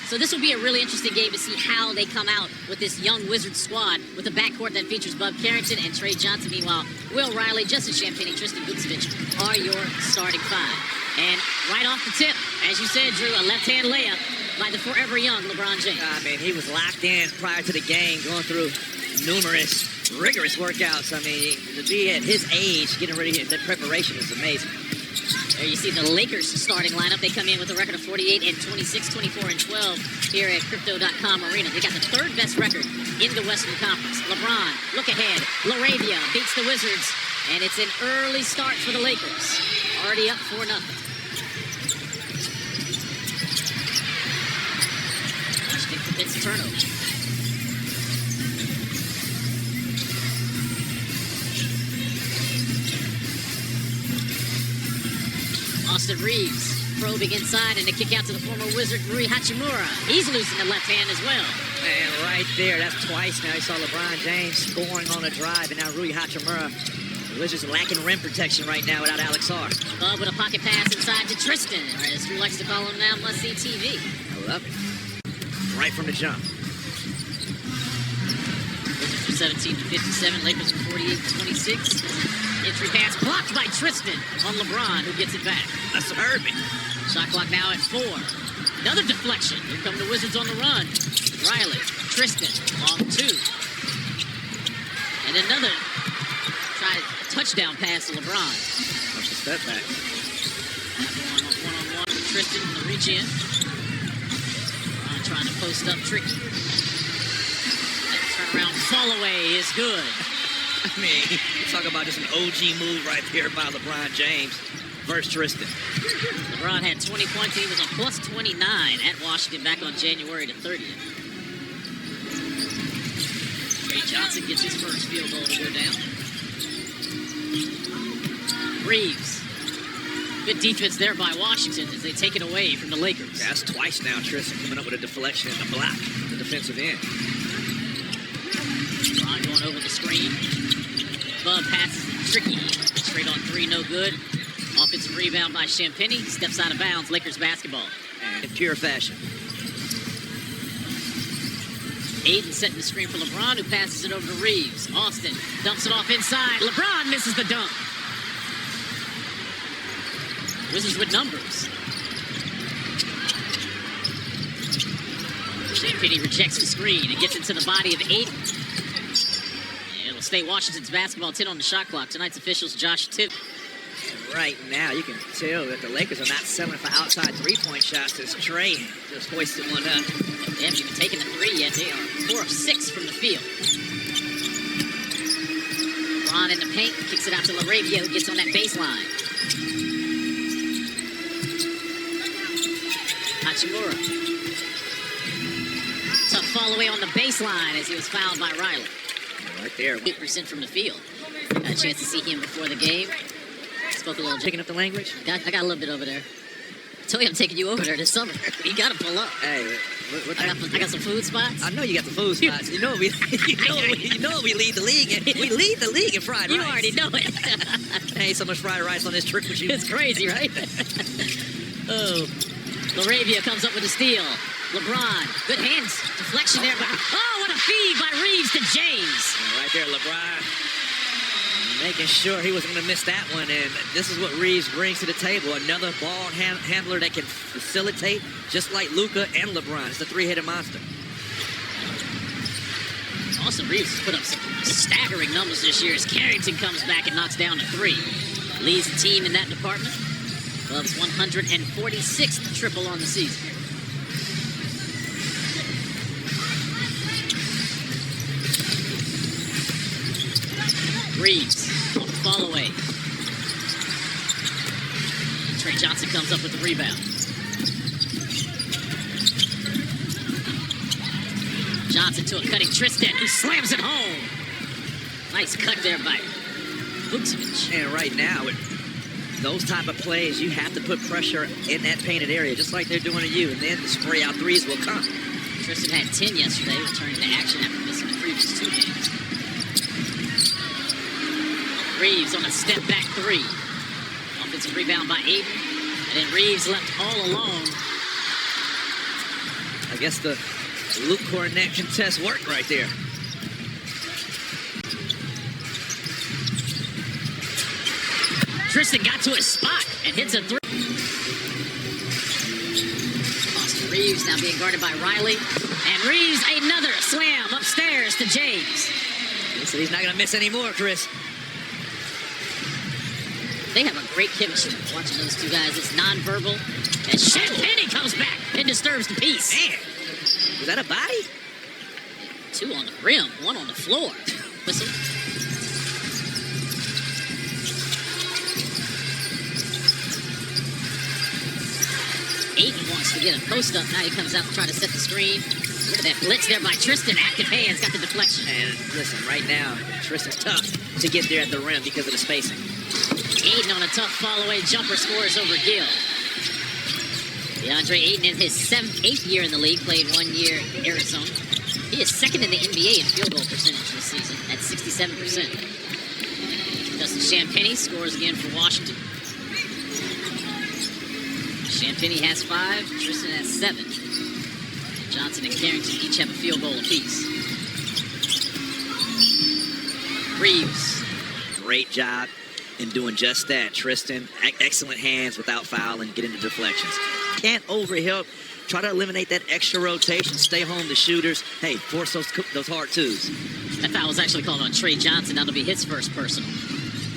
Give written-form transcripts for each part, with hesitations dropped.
So this will be a really interesting game to see how they come out with this young Wizards squad with a backcourt that features Bub Carrington and Trey Johnson. Meanwhile, Will Riley, Justin Champagnie, Tristan Vucevic are your starting five. And right off the tip, as you said, Drew, a left-hand layup by the forever young LeBron James. I mean, he was locked in prior to the game, going through numerous, rigorous workouts. I mean, to be at his age, getting ready, the preparation is amazing. There you see the Lakers starting lineup. They come in with a record of 48 and 26, 24 and 12 here at Crypto.com Arena. They got the third best record in the Western Conference. LeBron, look ahead. LaRavia beats the Wizards, and it's an early start for the Lakers. Already up 4-0. Washington commits a turnover. Austin Reeves probing inside, and a kick out to the former Wizard, Rui Hachimura. He's losing the left hand as well. And right there, that's twice now. You saw LeBron James scoring on a drive, and now Rui Hachimura. The Wizards lacking rim protection right now without Alex R. Bub with a pocket pass inside to Tristan, or as Drew likes to call him now, must-see TV. I love it. Right from the jump. Wizards are 17-57, Lakers are 48-26. Entry pass blocked by Tristan on LeBron, who gets it back. That's hurt me. Shot clock now at 4. Another deflection. Here come the Wizards on the run. Riley, Tristan, long 2. And another touchdown pass to LeBron. Watch the step back. One-on-one with Tristan in the reach in. LeBron trying to post up tricky. That turnaround fall away is good. I mean, you talk about just an OG move right there by LeBron James versus Tristan. LeBron had 20 points. He was a plus 29 at Washington back on January the 30th. Trey Johnson gets his first field goal to go down. Reeves. Good defense there by Washington as they take it away from the Lakers. Yeah, that's twice now Tristan coming up with a deflection in the block, the defensive end. LeBron going over the screen. Bub passes it tricky. Straight on 3, no good. Offensive rebound by Champagnie. Steps out of bounds. Lakers basketball. And in pure fashion. Aiden setting the screen for LeBron, who passes it over to Reeves. Austin dumps it off inside. LeBron misses the dunk. Wizards with numbers. Champagnie rejects the screen and gets into the body of Aiden. It'll stay Washington's basketball. 10 on the shot clock. Tonight's officials, Josh Tipp. Right now, you can tell that the Lakers are not settling for outside three-point shots as Trey just hoisted one up. They haven't even taken the 3 yet. They are 4 of 6 from the field. LeBron in the paint, kicks it out to LaRavia, who gets on that baseline. Hachimura. Tough fall away on the baseline as he was fouled by Riley. Right there. 8% from the field. Got a chance to see him before the game. Spoke a little. Picking up the language? I got a little bit over there. I told you I'm taking you over there this summer. You got to pull up. Hey, I got some food spots. I know you got the food spots. You know we lead the league. We lead the league in fried rice. You already know it. Ain't so much fried rice on this trip with you. It's crazy, right? Oh, LaRavia comes up with a steal. LeBron, good hands, deflection there. But, oh, what a feed by Reeves to James. Right there, LeBron. Making sure he wasn't going to miss that one, and this is what Reeves brings to the table. Another ball handler that can facilitate, just like Luka and LeBron. It's the three-headed monster. Also, Reeves has put up some staggering numbers this year as Carrington comes back and knocks down a 3. Leads the team in that department. Loves 146th triple on the season. Reeves on the fall away. Trey Johnson comes up with the rebound. Johnson to a cutting Tristan, who slams it home. Nice cut there by Vucevic. And right now, with those type of plays, you have to put pressure in that painted area, just like they're doing to you, and then the spray out threes will come. Tristan had 10 yesterday, returned to action after missing the previous 2 games. Reeves on a step back 3. Offensive rebound by Aiden. And then Reeves left all alone I guess the Luke Cornett contest worked right there. Tristan got to his spot and hits a 3. Austin Reeves now being guarded by Riley. And Reeves, another slam upstairs to James. So he's not going to miss any more, Chris. They have a great chemistry. Watching those two guys, it's nonverbal. And Champagne comes back and disturbs the peace. Man, was that a body? 2 on the rim, 1 on the floor. Whistle. Aiden wants to get a post up. Now he comes out to try to set the screen. Look at that blitz there by Tristan. Active hands got the deflection. And listen, right now, Tristan's tough to get there at the rim because of the spacing. Aiden on a tough fall-away jumper scores over Gill. DeAndre Aiden in his 8th year in the league, played 1 year in Arizona. He is 2nd in the NBA in field goal percentage this season at 67%. Justin Champagnie scores again for Washington. Champagnie has 5, Tristan has 7. Johnson and Carrington each have a field goal apiece. Reeves. Great job in doing just that. Tristan, excellent hands without foul and getting the deflections. Can't overhelp. Try to eliminate that extra rotation. Stay home the shooters. Hey, force those hard twos. That foul was actually called on Trey Johnson. That'll be his first personal.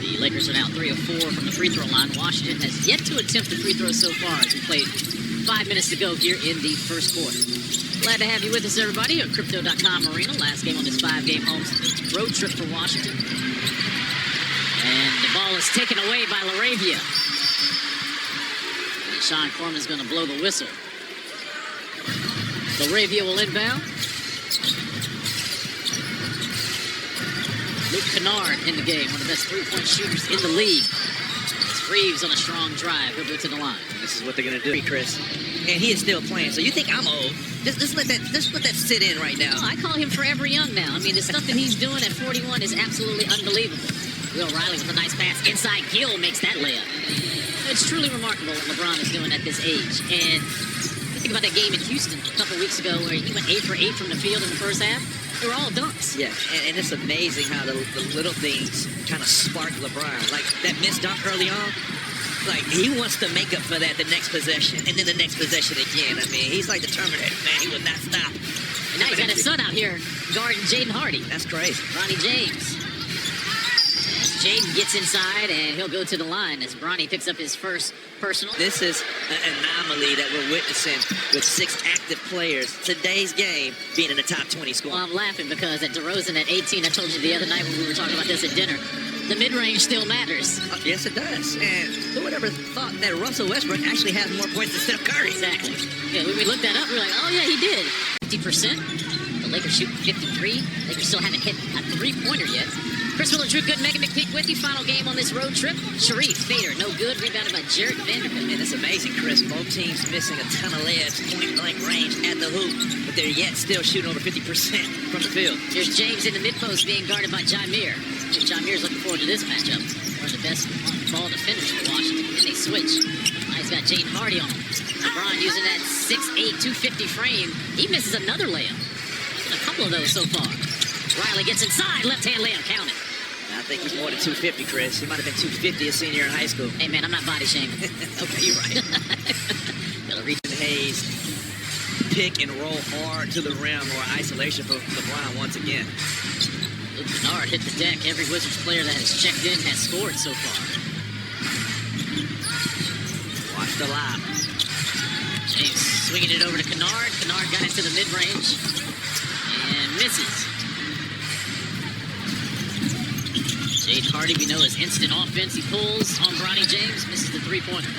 The Lakers are now 3 of 4 from the free throw line. Washington has yet to attempt a free throw so far as we played 5 minutes to go here in the first quarter. Glad to have you with us, everybody, at Crypto.com Arena. Last game on this 5-game home road trip for Washington. And the ball is taken away by LaRavia. And Sean Foreman's going to blow the whistle. LaRavia will inbound. Luke Kennard in the game, one of the best three-point shooters in the league. It's Reeves on a strong drive. He'll go to the line. This is what they're going to do, Chris. And he is still playing. So you think I'm old. Just let that sit in right now. Oh, I call him Forever Young now. I mean, the stuff that he's doing at 41 is absolutely unbelievable. Will Riley with a nice pass inside. Gill makes that layup. It's truly remarkable what LeBron is doing at this age. And think about that game in Houston a couple weeks ago where he went 8 for 8 from the field in the first half. They were all dunks. Yeah, and it's amazing how the little things kind of spark LeBron. Like that missed dunk early on. Like, he wants to make up for that the next possession, and then the next possession again. I mean, he's like the Terminator, man. He will not stop. And now he's got his son out here guarding Jaden Hardy. That's crazy. Bronny James. As Jaden gets inside, and he'll go to the line as Bronny picks up his first personal. This is an anomaly that we're witnessing with 6 active players. Today's game being in the top 20 score. Well, I'm laughing because at DeRozan at 18, I told you the other night when we were talking about this at dinner, the mid-range still matters. Yes, it does. And who would ever thought that Russell Westbrook actually has more points than Steph Curry? Exactly. Yeah, when we looked that up, we were like, oh, yeah, he did. 50%. The Lakers shooting 53. Lakers still haven't hit a three-pointer yet. Chris Miller, Drew Good, Megan McPeak with you. Final game on this road trip. Sharif Fader, no good. Rebounded by Jarrett Vanderbilt. Man, it's amazing, Chris. Both teams missing a ton of layups, point-blank range at the hoop, but they're yet still shooting over 50% from the field. Here's James in the mid-post being guarded by John Muir. John Muir's looking forward to this matchup. One of the best ball defenders for Washington. Then they switch. Now he's got Jaden Hardy on him. LeBron using that 6'8", 250 frame. He misses another layup. A couple of those so far. Riley gets inside. Left-hand layup. Count it. I think he's more than 250, Chris. He might have been 250 a senior in high school. Hey, man, I'm not body shaming. Okay, you're right. Gotta reach. Hayes pick and roll hard to the rim or isolation for LeBron once again. Luke Kennard hit the deck. Every Wizards player that has checked in has scored so far. Watch the lob. James swinging it over to Kennard. Kennard got into the mid-range and misses. Jade Hardy, we know, is instant offense. He pulls on Bronny James, misses the three-pointer.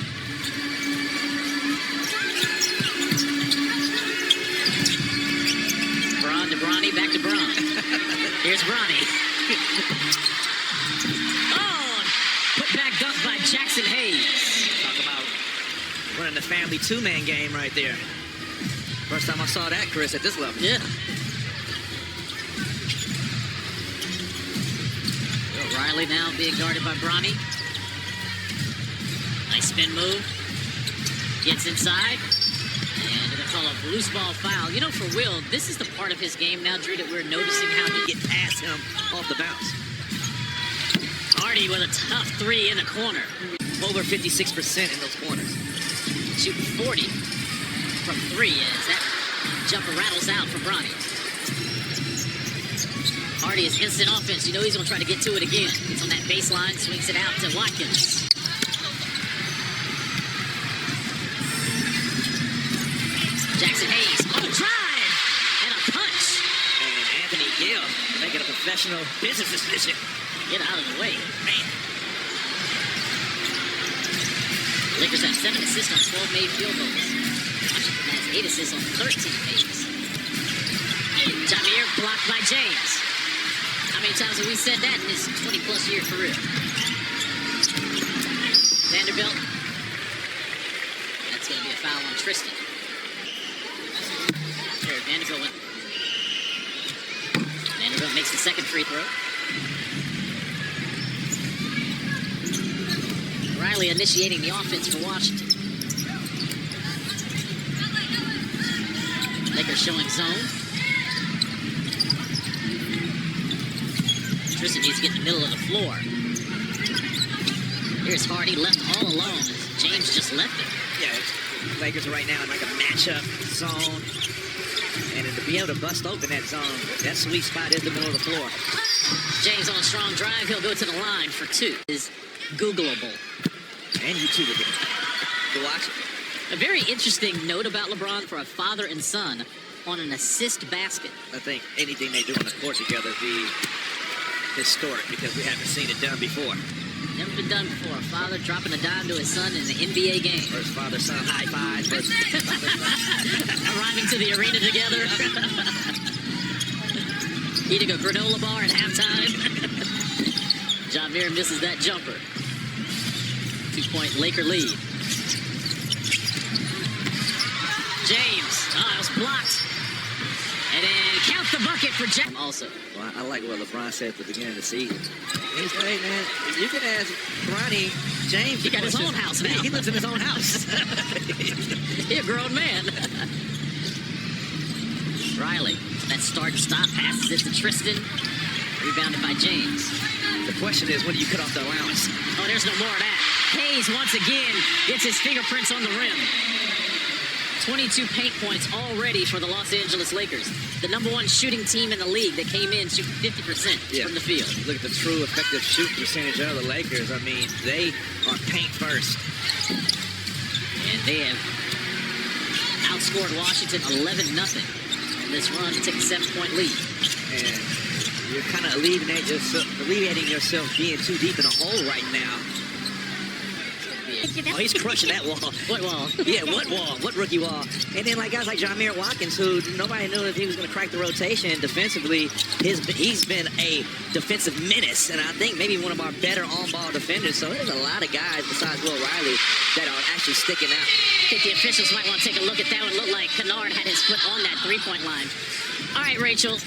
Bron to Bronny, back to Bron. Here's Bronny. Oh, put back dunk by Jackson Hayes. Talk about running the family two-man game right there. First time I saw that, Chris, at this level. Yeah. Riley now being guarded by Bronny. Nice spin move. Gets inside. And to the call a loose ball foul. You know, for Will, this is the part of his game now, Drew, that we're noticing how he Get past him off the bounce. Hardy with a tough three in the corner. Over 56% in those corners. Shooting 40 from three as that jumper rattles out for Bronny. Hardy is instant offense. You know he's going to try to get to it again. It's on that baseline, swings it out to Watkins. Jackson Hayes on a drive and a punch. And Anthony Gill making a professional business decision. Get out of the way. Man. Lakers have 7 assists on 12 made field goals. Washington has 8 assists on 13 makes. Jameer blocked by James. How many times have we said that in his 20-plus year career? Vanderbilt. That's going to be a foul on Tristan. There, Vanderbilt makes the second free throw. Riley initiating the offense for Washington. Lakers showing zone. Tristan needs to get in the middle of the floor. Here's Hardy left all alone. James just left it. Yeah, Lakers right now in like a matchup zone. And to be able to bust open that zone, that sweet spot is the middle of the floor. James on a strong drive. He'll go to the line for 2. Is Googleable. And YouTube again. Go watch it. A very interesting note about LeBron for a father and son on an assist basket. I think anything they do on the court together be historic because we haven't seen it done before. Never been done before. A father dropping a dime to his son in an NBA game. First father-son high fives. Arriving to the arena together. Eating a granola bar at halftime. Jameer misses that jumper. 2-point Laker lead. James. It was blocked. And then count the bucket for Jack. Also. Well, I like what LeBron said at the beginning of the season. He said, hey, man, you can ask Bronny James. He got his own house now. He lives in his own house. He's a grown man. Riley. That start and stop passes it to Tristan. Rebounded by James. The question is, when do you cut off the allowance? Oh, there's no more of that. Hayes, once again, gets his fingerprints on the rim. 22 paint points already for the Los Angeles Lakers. The #1 shooting team in the league that came in shooting 50% from the field. Look at the true effective shooting percentage of the Lakers. I mean, they are paint first. And they have outscored Washington 11-0 in this run to take a 7-point lead. And you're kind of alleviating yourself being too deep in a hole right now. Oh, he's crushing that wall. What wall? Yeah, what wall? What rookie wall? And then like guys like Jameer Watkins, who nobody knew if he was going to crack the rotation defensively. He's been a defensive menace, and I think maybe one of our better on-ball defenders. So there's a lot of guys besides Will Riley that are actually sticking out. I think the officials might want to take a look at that one. Looked like Kennard had his foot on that three-point line. All right, Rachel.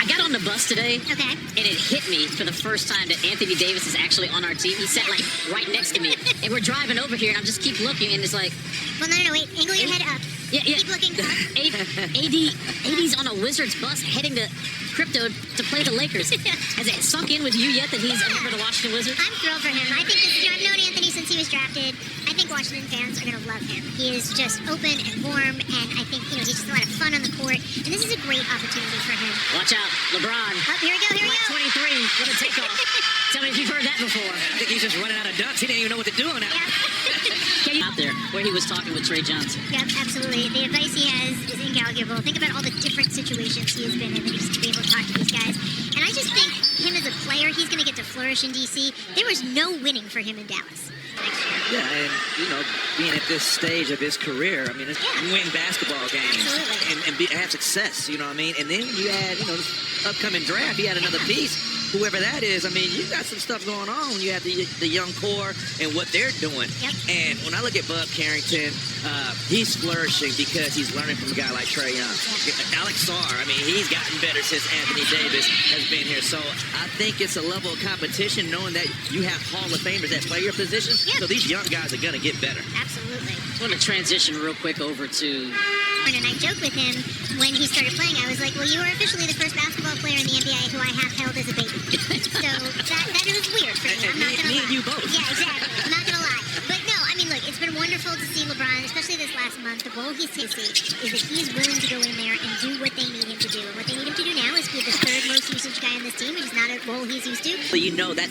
I got on the bus today, and it hit me for the first time that Anthony Davis is actually on our team. He sat like right next to me, and we're driving over here, and I just keep looking, and it's like, well, no, wait, angle your head up. Yeah. Keep looking up. AD's on a Wizards bus heading to Crypto to play the Lakers. Has it sunk in with you yet that he's a member of the Washington Wizards? I'm thrilled for him. I think I've known Anthony since he was drafted. I think Washington fans are going to love him. He is just open and warm, and I think he's just a lot of fun on the court. And this is a great opportunity for him. Watch out, LeBron. Oh, here we go. 23 with a takeoff. Tell me if you've heard that before. I think he's just running out of dunks. He didn't even know what to do on that. Out there where he was talking with Trey Johnson. Yep, absolutely. The advice he has is incalculable. Think about all the different situations he has been in that he's to be able to talk to these guys. And I just think him as a player, he's going to get to flourish in D.C. There was no winning for him in Dallas next year. Yeah, and, being at this stage of his career, I mean, it's win basketball games and have success, you know what I mean? And then you add, this upcoming draft, he had another piece. whoever that is, I mean, you got some stuff going on. You have the young core and what they're doing. Yep. And when I look at Bub Carrington, he's flourishing because he's learning from a guy like Trae Young. Alex Sarr, I mean, he's gotten better since Anthony Davis has been here. So I think it's a level of competition knowing that you have Hall of Famers that play your position. Yep. So these young guys are going to get better. Absolutely. I want to transition real quick over to... And I joked with him when he started playing. I was like, well, you are officially the first basketball player in the NBA who I have held as a baby. So that was weird for me. I'm not going to lie. Me and you both. Yeah, exactly. I'm not going to lie. But no, I mean, look, it's been wonderful to see LeBron, especially this last month. The role he's taken is that he's willing to go in there and do what they need him to do. And what they need him to do now is be the third most usage guy on this team, which is not a role he's used to. But you know that's